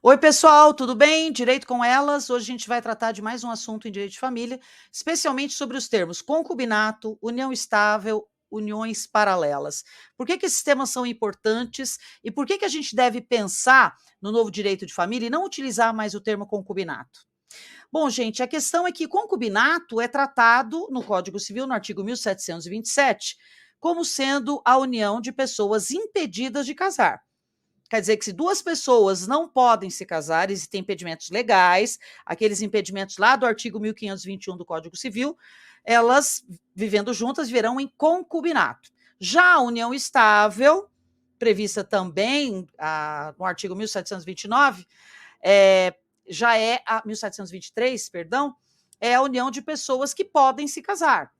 Oi, pessoal, tudo bem? Direito com elas. Hoje a gente vai tratar de mais um assunto em direito de família, especialmente sobre os termos concubinato, união estável, uniões paralelas. Por que esses temas são importantes e por que a gente deve pensar no novo direito de família e não utilizar mais o termo concubinato? Bom, gente, a questão é que concubinato é tratado no Código Civil, no artigo 1727, como sendo a união de pessoas impedidas de casar. Quer dizer que se duas pessoas não podem se casar, existem impedimentos legais, aqueles impedimentos lá do artigo 1521 do Código Civil, elas, vivendo juntas, virão em concubinato. Já a união estável, prevista também no artigo 1729, já é a 1723, perdão, é a união de pessoas que podem se casar.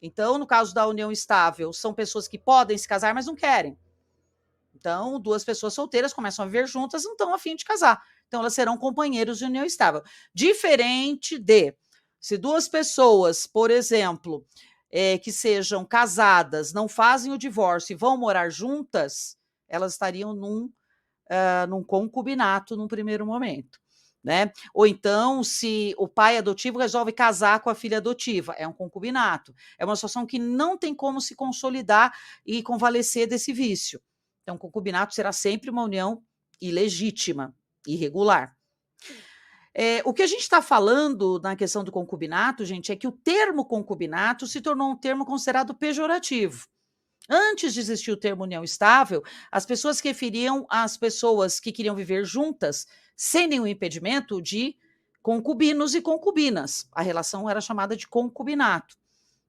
Então, no caso da união estável, são pessoas que podem se casar, mas não querem. Então, duas pessoas solteiras começam a viver juntas, não estão a fim de casar. Então, elas serão companheiros de união estável. Diferente de se duas pessoas, por exemplo, que sejam casadas, não fazem o divórcio e vão morar juntas, elas estariam num concubinato num primeiro momento. Né? Ou então, se o pai adotivo resolve casar com a filha adotiva, é um concubinato. É uma situação que não tem como se consolidar e convalescer desse vício. Então, o concubinato será sempre uma união ilegítima, irregular. O que a gente está falando na questão do concubinato, gente, é que o termo concubinato se tornou um termo considerado pejorativo. Antes de existir o termo união estável, as pessoas se referiam às pessoas que queriam viver juntas, sem nenhum impedimento, de concubinos e concubinas. A relação era chamada de concubinato.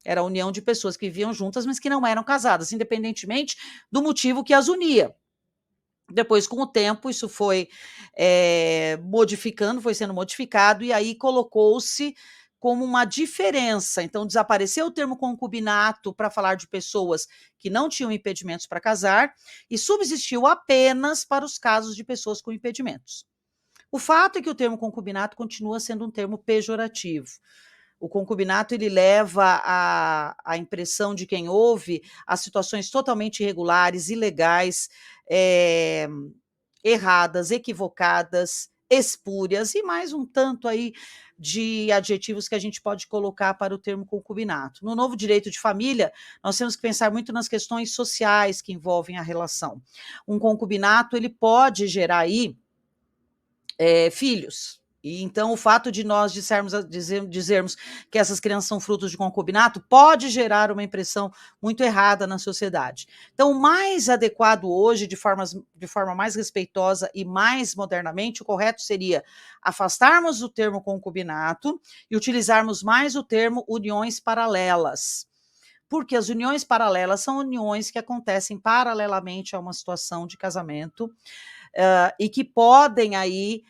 Era a união de pessoas que viviam juntas, mas que não eram casadas, independentemente do motivo que as unia. Depois, com o tempo, isso foi modificando, foi sendo modificado, e aí colocou-se como uma diferença. Então, desapareceu o termo concubinato para falar de pessoas que não tinham impedimentos para casar, e subsistiu apenas para os casos de pessoas com impedimentos. O fato é que o termo concubinato continua sendo um termo pejorativo. O concubinato ele leva a impressão de quem ouve a situações totalmente irregulares, ilegais, erradas, equivocadas, espúrias e mais um tanto aí de adjetivos que a gente pode colocar para o termo concubinato. No novo direito de família, nós temos que pensar muito nas questões sociais que envolvem a relação. Um concubinato ele pode gerar aí filhos. E então o fato de nós dizermos que essas crianças são frutos de concubinato pode gerar uma impressão muito errada na sociedade. Então, o mais adequado hoje, de forma mais respeitosa e mais modernamente, o correto seria afastarmos o termo concubinato e utilizarmos mais o termo uniões paralelas. Porque as uniões paralelas são uniões que acontecem paralelamente a uma situação de casamento e que podem aí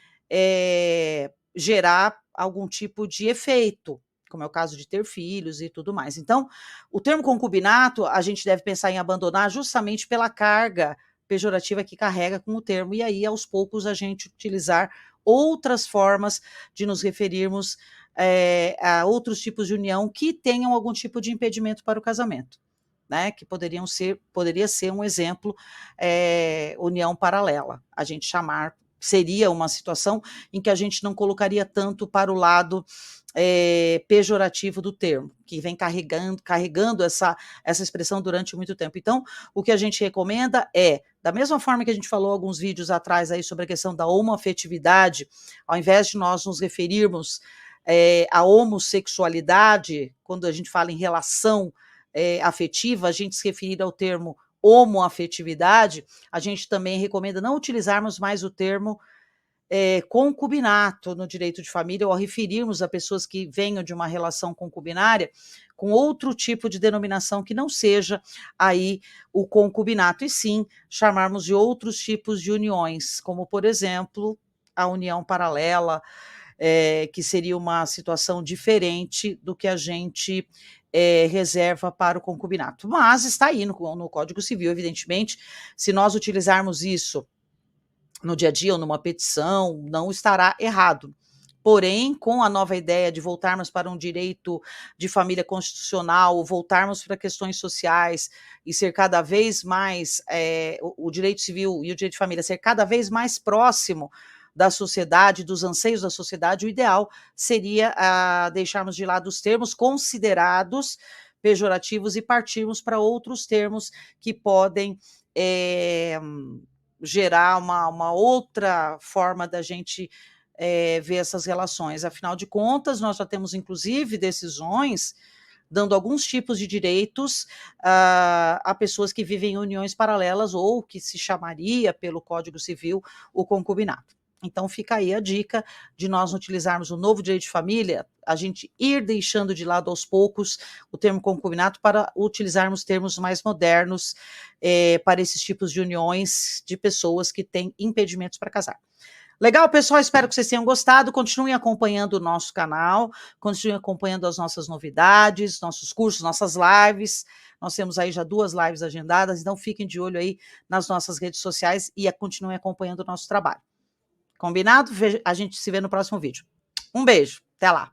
gerar algum tipo de efeito, como é o caso de ter filhos e tudo mais. Então, o termo concubinato, a gente deve pensar em abandonar justamente pela carga pejorativa que carrega com o termo, e aí, aos poucos, a gente utilizar outras formas de nos referirmos a outros tipos de união que tenham algum tipo de impedimento para o casamento. Né, que poderia ser um exemplo, união paralela. A gente seria uma situação em que a gente não colocaria tanto para o lado pejorativo do termo, que vem carregando essa expressão durante muito tempo. Então, o que a gente recomenda é, da mesma forma que a gente falou alguns vídeos atrás aí sobre a questão da homoafetividade, ao invés de nós nos referirmos à homossexualidade, quando a gente fala em relação afetiva, a gente se referir ao termo homoafetividade, a gente também recomenda não utilizarmos mais o termo concubinato no direito de família, ou referirmos a pessoas que venham de uma relação concubinária com outro tipo de denominação que não seja aí o concubinato, e sim chamarmos de outros tipos de uniões, como, por exemplo, a união paralela, que seria uma situação diferente do que a gente reserva para o concubinato. Mas está aí no Código Civil, evidentemente, se nós utilizarmos isso no dia a dia ou numa petição, não estará errado. Porém, com a nova ideia de voltarmos para um direito de família constitucional, voltarmos para questões sociais e ser cada vez mais, o direito civil e o direito de família ser cada vez mais próximo da sociedade, dos anseios da sociedade, o ideal seria deixarmos de lado os termos considerados pejorativos e partirmos para outros termos que podem gerar uma outra forma da gente ver essas relações. Afinal de contas, nós já temos, inclusive, decisões dando alguns tipos de direitos a pessoas que vivem em uniões paralelas ou que se chamaria pelo Código Civil o concubinato. Então fica aí a dica de nós utilizarmos o novo direito de família, a gente ir deixando de lado aos poucos o termo concubinato para utilizarmos termos mais modernos para esses tipos de uniões de pessoas que têm impedimentos para casar. Legal, pessoal, espero que vocês tenham gostado, continuem acompanhando o nosso canal, continuem acompanhando as nossas novidades, nossos cursos, nossas lives, nós temos aí já 2 lives agendadas, então fiquem de olho aí nas nossas redes sociais e continuem acompanhando o nosso trabalho. Combinado? A gente se vê no próximo vídeo. Um beijo, até lá!